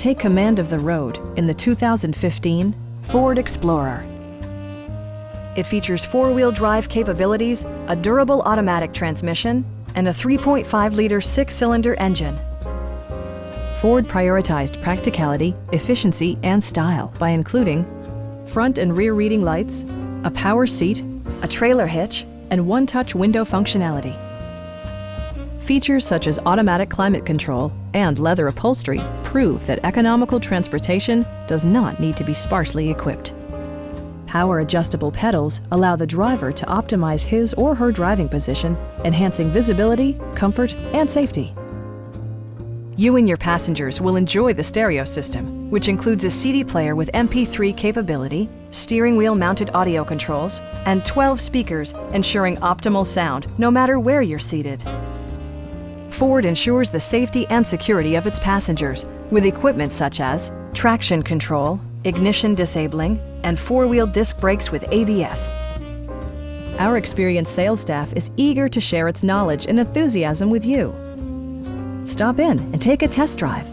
Take command of the road in the 2015 Ford Explorer. It features four-wheel drive capabilities, a durable automatic transmission, and a 3.5-liter six-cylinder engine. Ford prioritized practicality, efficiency, and style by including front and rear reading lights, a power seat, a trailer hitch, and one-touch window functionality. Features such as automatic climate control and leather upholstery prove that economical transportation does not need to be sparsely equipped. Power-adjustable pedals allow the driver to optimize his or her driving position, enhancing visibility, comfort, and safety. You and your passengers will enjoy the stereo system, which includes a CD player with MP3 capability, steering wheel mounted audio controls, and 12 speakers, ensuring optimal sound no matter where you're seated. Ford ensures the safety and security of its passengers with equipment such as traction control, ignition disabling, and four-wheel disc brakes with ABS. Our experienced sales staff is eager to share its knowledge and enthusiasm with you. Stop in and take a test drive.